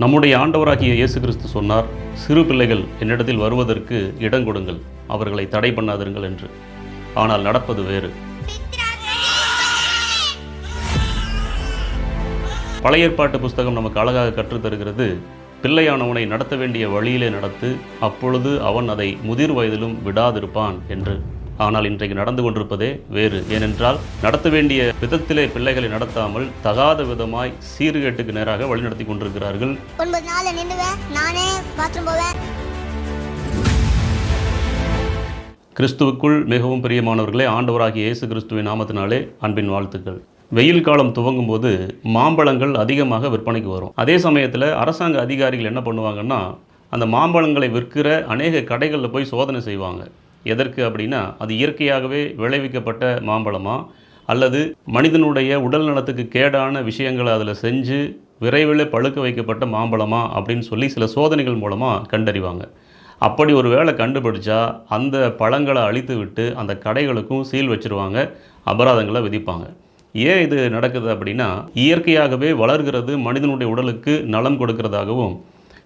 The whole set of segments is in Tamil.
நம்முடைய ஆண்டவராகிய இயேசு கிறிஸ்து சொன்னார், சிறு பிள்ளைகள் என்னிடத்தில் வருவதற்கு இடம் கொடுங்கள், அவர்களை தடை பண்ணாதிருங்கள் என்று. ஆனால் நடப்பது வேறு. பழைய ஏற்பாட்டு புஸ்தகம் நமக்கு அழகாக கற்றுத்தருகிறது, பிள்ளையானவனை நடத்த வேண்டிய வழியிலே நடத்து, அப்பொழுது அவன் அதை முதிர் வயதிலும் விடாதிருப்பான் என்று. ஆனால் இன்றைக்கு நடந்து கொண்டிருப்பதே வேறு. ஏனென்றால் நடத்த வேண்டிய விதத்திலே பிள்ளைகளை நடத்தாமல் தகாத விதமாய் சீர்கேட்டுக்கு நேராக வழிநடத்தி கொண்டிருக்கிறார்கள். 9 நாள் நின்னுவேன், நானே பாத்ரூம் போவேன். கிறிஸ்துவுக்குள் மிகவும் பிரியமானவர்களே, ஆண்டவராகிய இயேசு கிறிஸ்துவின் நாமத்தினாலே அன்பின் வாழ்த்துக்கள். வெயில் காலம் துவங்கும் போது மாம்பழங்கள் அதிகமாக விற்பனைக்கு வரும். அதே சமயத்தில் அரசாங்க அதிகாரிகள் என்ன பண்ணுவாங்கன்னா, அந்த மாம்பழங்களை விற்கிற அநேக கடைகளில் போய் சோதனை செய்வாங்க. எதற்கு அப்படின்னா, அது இயற்கையாகவே விளைவிக்கப்பட்ட மாம்பழமா அல்லது மனிதனுடைய உடல் நலத்துக்கு கேடான விஷயங்களை அதில் செஞ்சு விரைவில் பழுக்க வைக்கப்பட்ட மாம்பழமா அப்படின்னு சொல்லி சில சோதனைகள் மூலமாக கண்டறிவாங்க. அப்படி ஒரு வேளை கண்டுபிடிச்சா அந்த பழங்களை அழித்து விட்டு அந்த கடைகளுக்கும் சீல் வச்சுருவாங்க, அபராதங்களை விதிப்பாங்க. ஏன் இது நடக்குது அப்படின்னா, இயற்கையாகவே வளர்கிறது மனிதனுடைய உடலுக்கு நலம் கொடுக்கிறதாகவும்,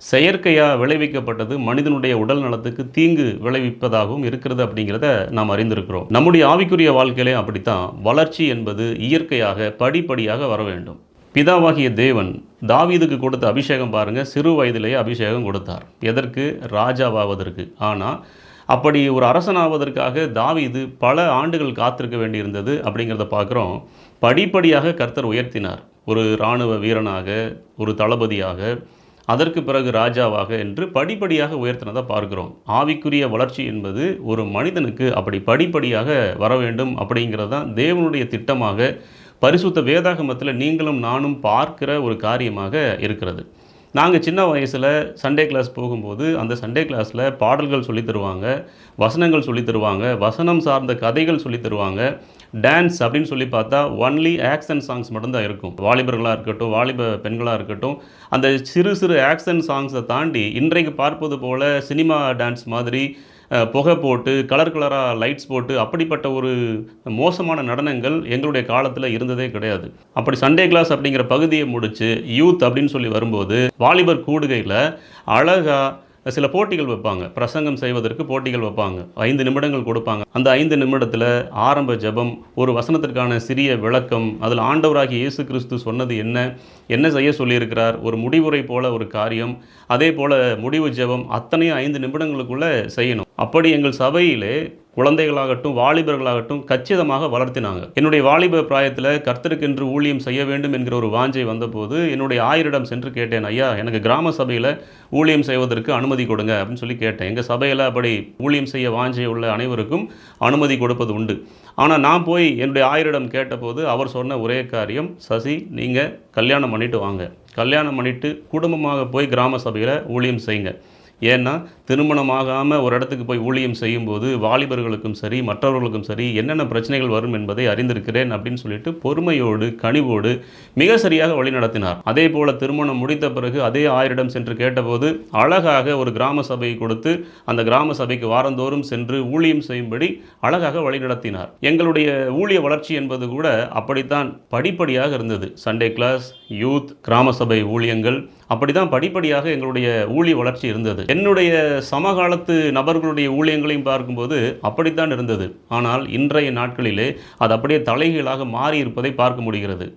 செயற்கையாக விளைவிக்கப்பட்டது மனிதனுடைய உடல் நலத்துக்கு தீங்கு விளைவிப்பதாகவும் இருக்கிறது அப்படிங்கிறத நாம் அறிந்திருக்கிறோம். நம்முடைய ஆவிக்குரிய வாழ்க்கையிலே அப்படித்தான். வளர்ச்சி என்பது இயற்கையாக படிப்படியாக வர வேண்டும். பிதாவாகிய தேவன் தாவீதுக்கு கொடுத்த அபிஷேகம் பாருங்கள், சிறு வயதிலேயே அபிஷேகம் கொடுத்தார். எதற்கு? ராஜாவாவதற்கு. ஆனால் அப்படி ஒரு அரசனாவதற்காக தாவீது பல ஆண்டுகள் காத்திருக்க வேண்டியிருந்தது அப்படிங்கிறத பார்க்குறோம். படிப்படியாக கர்த்தர் உயர்த்தினார். ஒரு இராணுவ வீரனாக, ஒரு தளபதியாக, அதற்கு பிறகு ராஜாவாக என்று படிப்படியாக உயர்த்தினதை பார்க்கிறோம். ஆவிக்குரிய வளர்ச்சி என்பது ஒரு மனிதனுக்கு அப்படி படிப்படியாக வர வேண்டும் அப்படிங்கிறது தான் தேவனுடைய திட்டமாக பரிசுத்த வேதாகமத்தில் நீங்களும் நானும் பார்க்கிற ஒரு காரியமாக இருக்கிறது. நாங்கள் சின்ன வயசில் சண்டே கிளாஸ் போகும்போது அந்த சண்டே கிளாஸில் பாடல்கள் சொல்லித் தருவாங்க, வசனங்கள் சொல்லித் தருவாங்க, வசனம் சார்ந்த கதைகள் சொல்லித் தருவாங்க. டான்ஸ் அப்படின்னு சொல்லி பார்த்தா ஒன்லி ஆக்ஷன் சாங்ஸ் மட்டும்தான் இருக்கும். வாலிபர்களாக இருக்கட்டும், வாலிப பெண்களாக இருக்கட்டும், அந்த சிறு சிறு ஆக்ஷன் சாங்ஸை தாண்டி இன்றைக்கு பார்ப்பது போல் சினிமா டான்ஸ் மாதிரி புகை போட்டு கலர் கலராக லைட்ஸ் போட்டு அப்படிப்பட்ட ஒரு மோசமான நடனங்கள் எங்களுடைய காலத்தில் இருந்ததே கிடையாது. அப்படி சண்டே கிளாஸ் அப்படிங்கிற பகுதியை முடித்து யூத் அப்படின்னு சொல்லி வரும்போது வாலிபர் கூடுகையில் அழகாக சில போட்டிகள் வைப்பாங்க. பிரசங்கம் செய்வதற்கு போட்டிகள் வைப்பாங்க. 5 நிமிடங்கள் கொடுப்பாங்க. அந்த 5 நிமிடத்தில் ஆரம்ப ஜெபம், ஒரு வசனத்திற்கான சிறிய விளக்கம், அதில் ஆண்டவராகிய இயேசு கிறிஸ்து சொன்னது என்ன செய்ய சொல்லியிருக்கிறார், ஒரு முடிவுரை போல ஒரு காரியம், அதே போல் முடிவு ஜெபம், அத்தனையும் 5 நிமிடங்களுக்குள்ளே செய்யணும். அப்படி எங்கள் சபையிலே குழந்தைகளாகட்டும் வாலிபர்களாகட்டும் கச்சிதமாக வளர்த்தினாங்க. என்னுடைய வாலிப பிராயத்தில் கர்த்தருக்கென்று ஊழியம் செய்ய வேண்டும் என்கிற ஒரு வாஞ்சை வந்தபோது என்னுடைய ஆயரிடம் சென்று கேட்டேன், ஐயா எனக்கு கிராம சபையில் ஊழியம் செய்வதற்கு அனுமதி கொடுங்க அப்படின்னு சொல்லி கேட்டேன். எங்கள் சபையில் அப்படி ஊழியம் செய்ய வாஞ்சை உள்ள அனைவருக்கும் அனுமதி கொடுப்பது உண்டு. ஆனால் நான் போய் என்னுடைய ஆயரிடம் கேட்டபோது அவர் சொன்ன ஒரே காரியம், சசி நீங்கள் கல்யாணம் பண்ணிட்டு வாங்க, கல்யாணம் பண்ணிவிட்டு குடும்பமாக போய் கிராம சபையில் ஊழியம் செய்யுங்க. ஏன்னா திருமணமாகாமல் ஒரு இடத்துக்கு போய் ஊழியம் செய்யும்போது வாலிபர்களுக்கும் சரி மற்றவர்களுக்கும் சரி என்னென்ன பிரச்சனைகள் வரும் என்பதை அறிந்திருக்கிறேன் அப்படின்னு சொல்லிட்டு பொறுமையோடு கனிவோடு மிக சரியாக வழி நடத்தினார். அதே போல் திருமணம் முடித்த பிறகு அதே ஆயரிடம் சென்று கேட்டபோது அழகாக ஒரு கிராம சபையை கொடுத்து அந்த கிராம சபைக்கு வாரந்தோறும் சென்று ஊழியம் செய்யும்படி அழகாக வழி நடத்தினார். எங்களுடைய ஊழிய வளர்ச்சி என்பது கூட அப்படித்தான் படிப்படியாக இருந்தது. சண்டே கிளாஸ், யூத், கிராம சபை ஊழியங்கள், அப்படிதான் படிப்படியாக எங்களுடைய ஊழிய வளர்ச்சி இருந்தது. என்னுடைய சமகாலத்து நபர்களுடைய ஊழியங்களையும் பார்க்கும்போது அப்படித்தான் இருந்தது. ஆனால் இன்றைய நாட்களிலே அது அப்படியே தலைகீழாக மாறி இருப்பதை பார்க்க முடிகிறது.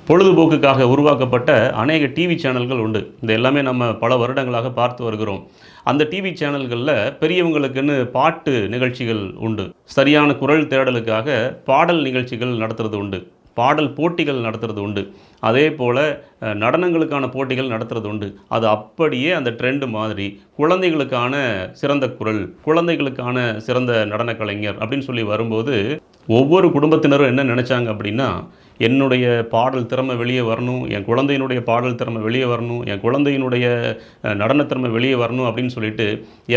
பொழுதுபோக்குக்காக உருவாக்கப்பட்ட அநேக டிவி சேனல்கள் உண்டு. இந்த எல்லாமே நம்ம பல வருடங்களாக பார்த்து வருகிறோம். அந்த டிவி சேனல்களில் பெரியவங்களுக்குன்னு பாட்டு நிகழ்ச்சிகள் உண்டு. சரியான குரல் தேடலுக்காக பாடல் நிகழ்ச்சிகள் நடத்துறது உண்டு, பாடல் போட்டிகள் நடத்துறது உண்டு, அதே போல் நடனங்களுக்கான போட்டிகள் நடத்துறது உண்டு. அது அப்படியே அந்த ட்ரெண்டு மாதிரி குழந்தைகளுக்கான சிறந்த குரல், குழந்தைகளுக்கான சிறந்த நடன கலைஞர் அப்படின்னு சொல்லி வரும்போது ஒவ்வொரு குடும்பத்தினரும் என்ன நினச்சாங்க அப்படின்னா, என்னுடைய பாடல் திறமை வெளியே வரணும், என் குழந்தையினுடைய பாடல் திறமை வெளியே வரணும், என் குழந்தையினுடைய நடனத்திறமை வெளியே வரணும் அப்படின்னு சொல்லிட்டு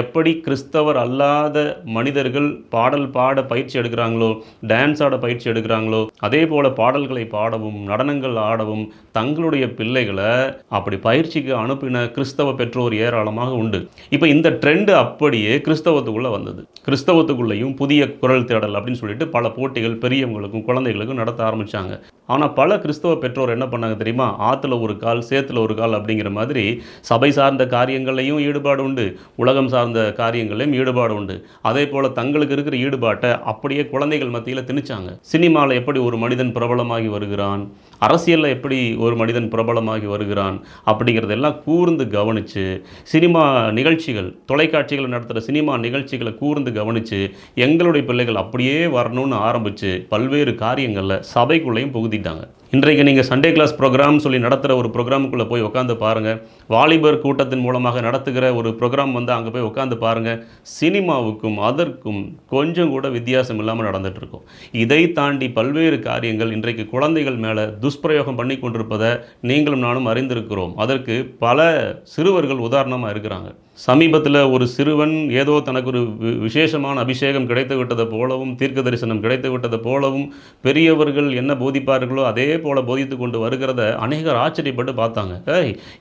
எப்படி கிறிஸ்தவர் அல்லாத மனிதர்கள் பாடல் பாட பயிற்சி எடுக்கிறாங்களோ, டான்ஸ் ஆட பயிற்சி எடுக்கிறாங்களோ, அதே போல் பாடல்களை பாடவும் நடனங்கள் ஆடவும் தங்களுடைய பிள்ளைகளை அப்படி பயிற்சிக்கு அனுப்பின கிறிஸ்தவ பெற்றோர் ஏராளமாக உண்டு. இப்போ இந்த ட்ரெண்டு அப்படியே கிறிஸ்தவத்துக்குள்ளே வந்தது. கிறிஸ்தவத்துக்குள்ளேயும் புதிய குரல் தேடல் அப்படின்னு சொல்லிட்டு பல போட்டிகள் பெரியவங்களுக்கும் குழந்தைகளுக்கும் நடத்த ஆரம்பித்தாங்க. ஆனால் பல கிறிஸ்தவ பெற்றோர் என்ன பண்ணாங்க தெரியுமா? ஆற்றுல ஒரு கால் சேத்துல ஒரு கால் அப்படிங்கிற மாதிரி சபை சார்ந்த காரியங்களையும் ஈடுபாடு உண்டு, உலகம் சார்ந்த காரியங்களையும் ஈடுபாடு உண்டு. அதே போல் தங்களுக்கு இருக்கிற ஈடுபாட்டை அப்படியே குழந்தைகள் மத்தியில் திணிச்சாங்க. சினிமாவில் எப்படி ஒரு மனிதன் பிரபலமாகி வருகிறான், அரசியலில் எப்படி ஒரு மனிதன் பிரபலமாகி வருகிறான் அப்படிங்கிறதெல்லாம் கூர்ந்து கவனித்து, சினிமா நிகழ்ச்சிகள் தொலைக்காட்சிகள் நடத்துகிற சினிமா நிகழ்ச்சிகளை கூர்ந்து கவனித்து எங்களுடைய பிள்ளைகள் அப்படியே வரணும்னு ஆரம்பித்து பல்வேறு காரியங்களில் சபைக்குள்ளேயும் புகுத்திட்டாங்க. இன்றைக்கு நீங்கள் சண்டே கிளாஸ் ப்ரோக்ராம் சொல்லி நடத்துகிற ஒரு ப்ரோக்ராமுக்குள்ளே போய் உட்காந்து பாருங்கள், வாலிபர் கூட்டத்தின் மூலமாக நடத்துகிற ஒரு ப்ரோக்ராம் வந்து அங்கே போய் உட்காந்து பாருங்கள், சினிமாவுக்கும் அதற்கும் கொஞ்சம் கூட வித்தியாசம் இல்லாமல் நடந்துகிட்ருக்கும். இதை தாண்டி பல்வேறு காரியங்கள் இன்றைக்கு குழந்தைகள் மேலே துஷ்பிரயோகம் பண்ணி கொண்டிருப்பதை நீங்களும் நானும் அறிந்திருக்கிறோம். அதற்கு பல சிறுவர்கள் உதாரணமாக இருக்கிறாங்க. சமீபத்தில் ஒரு சிறுவன் ஏதோ தனக்கு ஒரு விசேஷமான அபிஷேகம் கிடைத்து விட்டதை போலவும் தீர்க்க தரிசனம் கிடைத்து விட்டதை போலவும் பெரியவர்கள் என்ன போதிப்பார்களோ அதே போல போதித்து கொண்டு வருகிறத அநேகர் ஆச்சரியப்பட்டு பார்த்தாங்க.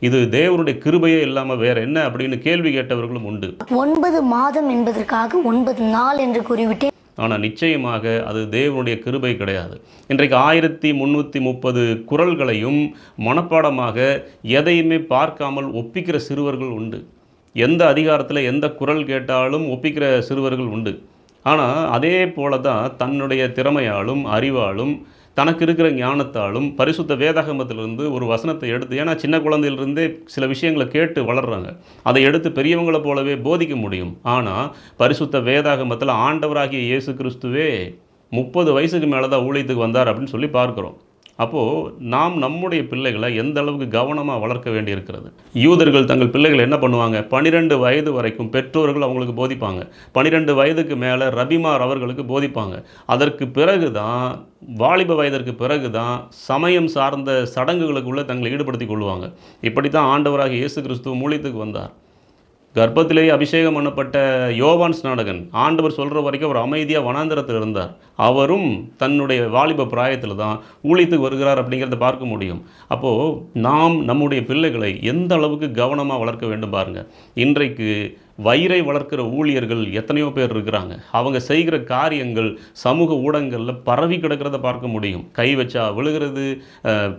இது தேவனுடைய கிருபையே இல்லாமல் வேற என்ன அப்படின்னு கேள்வி கேட்டவர்களும் உண்டு. 9 மாதம் என்பதற்காக 9 நாள் என்று கூறிவிட்டேன். ஆனால் நிச்சயமாக அது தேவனுடைய கிருபை கிடையாது. இன்றைக்கு 1330 குறள்களையும் மனப்பாடமாக எதையுமே பார்க்காமல் ஒப்பிக்கிற சிறுவர்கள் உண்டு. எந்த அதிகாரத்தில் எந்த குறள் கேட்டாலும் ஒப்பிக்கிற சிறுவர்கள் உண்டு. ஆனால் அதே போல தான் தன்னுடைய திறமையாலும் அறிவாலும் தனக்கு இருக்கிற ஞானத்தாலும் பரிசுத்த வேதாகமத்திலிருந்து ஒரு வசனத்தை எடுத்து, ஏன்னா சின்ன குழந்தையிலிருந்தே சில விஷயங்களை கேட்டு வளர்கிறாங்க, அதை எடுத்து பெரியவங்களை போலவே போதிக்க முடியும். ஆனால் பரிசுத்த வேதாகமத்தில் ஆண்டவராகிய இயேசு கிறிஸ்துவே 30 வயசுக்கு மேலே தான் ஊழியத்துக்கு வந்தார் அப்படின்னு சொல்லி பார்க்குறோம். அப்போது நாம் நம்முடைய பிள்ளைகளை எந்த அளவுக்கு கவனமாக வளர்க்க வேண்டியிருக்கிறது. யூதர்கள் தங்கள் பிள்ளைகள் என்ன பண்ணுவாங்க, 12 வயது வரைக்கும் பெற்றோர்கள் அவங்களுக்கு போதிப்பாங்க, 12 வயதுக்கு மேலே ரபிமார் அவர்களுக்கு போதிப்பாங்க. அதற்கு பிறகு தான் வாலிப வயதிற்கு பிறகு தான் சமயம் சார்ந்த சடங்குகளுக்குள்ளே தங்களை ஈடுபடுத்தி கொள்வாங்க. இப்படி தான் ஆண்டவராக இயேசு கிறிஸ்துவ ஊழியத்துக்கு வந்தார். கர்ப்பத்திலேயே அபிஷேகம் பண்ணப்பட்ட யோவான் ஸ்நானகன் ஆண்டவர் சொல்கிற வரைக்கும் அவர் அமைதியாக வனாந்தரத்தில் இருந்தார். அவரும் தன்னுடைய வாலிப பிராயத்தில் தான் ஊழியத்துக்கு வருகிறார் அப்படிங்கிறத பார்க்க முடியும். அப்போது நாம் நம்முடைய பிள்ளைகளை எந்த அளவுக்கு கவனமாக வளர்க்க வேண்டும் பாருங்கள். இன்றைக்கு வயிறை வளர்க்கிற ஊழியர்கள் எத்தனையோ பேர் இருக்கிறாங்க. அவங்க செய்கிற காரியங்கள் சமூக ஊடகங்களில் பரவி கிடக்கிறத பார்க்க முடியும். கை வச்சா விழுகிறது,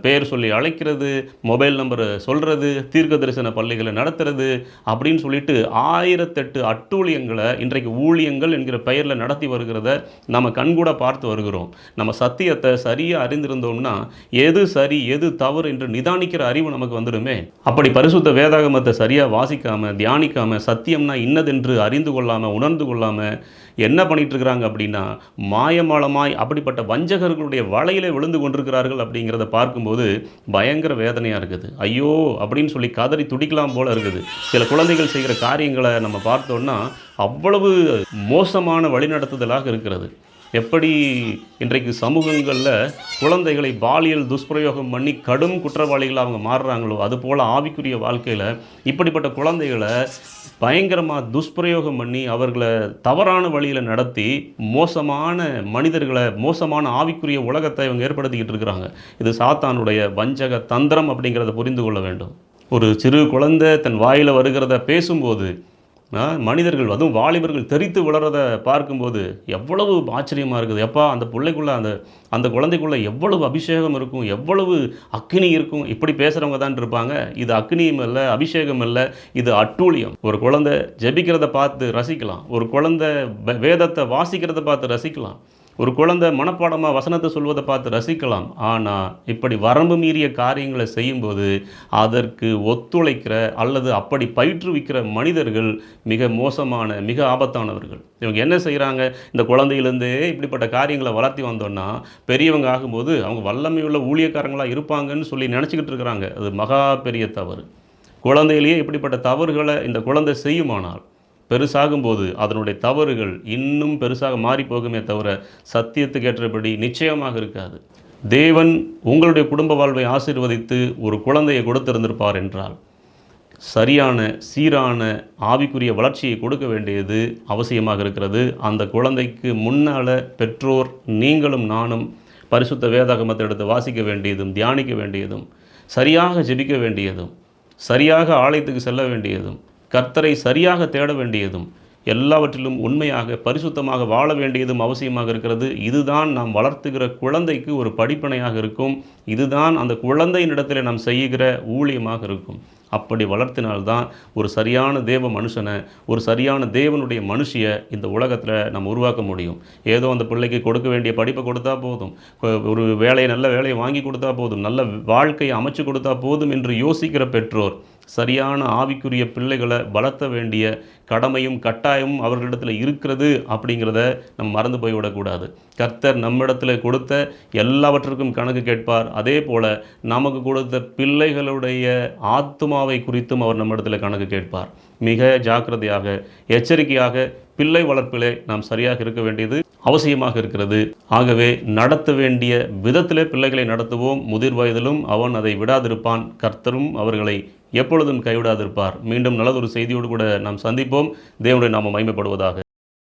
பேர் சொல்லி அழைக்கிறது, மொபைல் நம்பரை சொல்கிறது, தீர்க்க தரிசன பள்ளிகளை நடத்துறது அப்படின்னு சொல்லிட்டு 1008 அட்டூழியங்களை இன்றைக்கு ஊழியங்கள் என்கிற பெயரில் நடத்தி வருகிறத நம்ம கண்கூட பார்த்து வருகிறோம். நம்ம சத்தியத்தை சரியாக அறிந்திருந்தோம்னா எது சரி எது தவறு என்று நிதானிக்கிற அறிவு நமக்கு வந்துடுமே. அப்படி பரிசுத்த வேதாகமத்தை சரியாக வாசிக்காமல் தியானிக்காமல் சத்தியம்னா இன்னதென்று அறிந்து கொள்ளாமல் உணர்ந்து கொள்ளாமல் என்ன பண்ணிட்டு இருக்கிறாங்க அப்படின்னா மாயமாலமாய் அப்படிப்பட்ட வஞ்சகர்களுடைய வலையிலே விழுந்து கொண்டிருக்கிறார்கள். அப்படிங்கிறத பார்க்கும்போது பயங்கர வேதனையாக இருக்குது. ஐயோ அப்படின்னு சொல்லி கதறி துடிக்கலாம் போல இருக்குது. சில குழந்தைகள் செய்கிற காரியங்களை நம்ம பார்த்தோன்னா அவ்வளவு மோசமான வழிநடத்துதலாக இருக்கிறது. எப்படி இன்றைக்கு சமூகங்களில் குழந்தைகளை பாலியல் துஷ்பிரயோகம் பண்ணி கடும் குற்றவாளிகள் அவங்க மாறுறாங்களோ அதுபோல் ஆவிக்குரிய வாழ்க்கையில் இப்படிப்பட்ட குழந்தைகளை பயங்கரமாக துஷ்பிரயோகம் பண்ணி அவர்களை தவறான வழியில் நடத்தி மோசமான மனிதர்களை மோசமான ஆவிக்குரிய உலகத்தை இவங்க ஏற்படுத்திக்கிட்டு இருக்கிறாங்க. இது சாத்தானுடைய வஞ்சக தந்திரம் அப்படிங்கிறத புரிந்து கொள்ள வேண்டும். ஒரு சிறு குழந்தை தன் வாயில் வருகிறத பேசும்போது மனிதர்கள் அதுவும் வாலிபர்கள் தெரித்து விளறதை பார்க்கும்போது எவ்வளவு ஆச்சரியமாக இருக்குது. எப்பா அந்த பிள்ளைக்குள்ளே அந்த குழந்தைக்குள்ளே எவ்வளவு அபிஷேகம் இருக்கும், எவ்வளவு அக்னி இருக்கும். இப்படி பேசுகிறவங்க தான் இருப்பாங்க. இது அக்னியும் இல்லை, அபிஷேகம் இல்லை, இது அட்டூழியம். ஒரு குழந்தை ஜெபிக்கிறத பார்த்து ரசிக்கலாம், ஒரு குழந்தை வேதத்தை வாசிக்கிறத பார்த்து ரசிக்கலாம், ஒரு குழந்தை மனப்பாடமாக வசனத்தை சொல்வதை பார்த்து ரசிக்கலாம். ஆனால் இப்படி வரம்பு மீறிய காரியங்களை செய்யும்போது அதற்கு ஒத்துழைக்கிற அல்லது அப்படி பயிற்றுவிக்கிற மனிதர்கள் மிக மோசமான மிக ஆபத்தானவர்கள். இவங்க என்ன செய்கிறாங்க, இந்த குழந்தையிலேருந்தே இப்படிப்பட்ட காரியங்களை வளர்த்தி வந்தோன்னா பெரியவங்க ஆகும்போது அவங்க வல்லமையுள்ள ஊழியக்காரங்களாக இருப்பாங்கன்னு சொல்லி நினச்சிக்கிட்டு இருக்கிறாங்க. அது மகா பெரிய தவறு. குழந்தையிலேயே இப்படிப்பட்ட தவறுகளை இந்த குழந்தை செய்யுமானால் பெருசாகும்போது அதனுடைய தவறுகள் இன்னும் பெருசாக மாறி போகுமே தவிர சத்தியத்துக்கு ஏற்றபடி நிச்சயமாக இருக்காது. தேவன் உங்களுடைய குடும்ப வாழ்வை ஆசீர்வதித்து ஒரு குழந்தையை கொடுத்திருந்திருப்பார் என்றால் சரியான சீரான ஆவிக்குரிய வளர்ச்சியை கொடுக்க வேண்டியது அவசியமாக இருக்கிறது. அந்த குழந்தைக்கு முன்னால் பெற்றோர் நீங்களும் நானும் பரிசுத்த வேதாகமத்தை எடுத்து வாசிக்க வேண்டியதும், தியானிக்க வேண்டியதும், சரியாக ஜெபிக்க வேண்டியதும், சரியாக ஆலயத்துக்கு செல்ல வேண்டியதும், கர்த்தரை சரியாக தேட வேண்டியதும், எல்லாவற்றிலும் உண்மையாக பரிசுத்தமாக வாழ வேண்டியதும் அவசியமாக இருக்கிறது. இதுதான் நாம் வளர்த்துகிற குழந்தைக்கு ஒரு படிப்பனையாக இருக்கும். இதுதான் அந்த குழந்தையினிடத்தில் நாம் செய்கிற ஊழியமாக இருக்கும். அப்படி வளர்த்தினால்தான் ஒரு சரியான தேவ மனுஷனை, ஒரு சரியான தேவனுடைய மனுஷியை இந்த உலகத்தில் நம்ம உருவாக்க முடியும். ஏதோ அந்த பிள்ளைக்கு கொடுக்க வேண்டிய படிப்பை கொடுத்தா போதும், ஒரு வேலையை நல்ல வேலையை வாங்கி கொடுத்தா போதும், நல்ல வாழ்க்கையை அமைச்சு கொடுத்தா போதும் என்று யோசிக்கிற பெற்றோர் சரியான ஆவிக்குரிய பிள்ளைகளை வளர்த்த வேண்டிய கடமையும் கட்டாயமும் அவர்களிடத்தில் இருக்கிறது. அப்படிங்கிறத நம்ம மறந்து போய்விடக்கூடாது. கர்த்தர் நம்மிடத்தில் கொடுத்த எல்லாவற்றுக்கும் கணக்கு கேட்பார். அதே போல் நமக்கு கொடுத்த பிள்ளைகளுடைய ஆத்துமாவை குறித்தும் அவர் நம்மிடத்தில் கணக்கு கேட்பார். மிக ஜாக்கிரதையாக, எச்சரிக்கையாக பிள்ளை வளர்ப்பிலே நாம் சரியாக இருக்க வேண்டியது அவசியமாக இருக்கிறது. ஆகவே நடத்த வேண்டிய விதத்திலே பிள்ளைகளை நடத்துவோம். முதிர் வயதிலும் அவன் அதை விடாதிருப்பான், கர்த்தரும் அவர்களை எப்பொழுதும் கைவிடாதிருப்பார். மீண்டும் நல்லதொரு செய்தியோடு கூட நாம் சந்திப்போம். தேவனுடைய நாமம் மகிமைப்படுவதாக.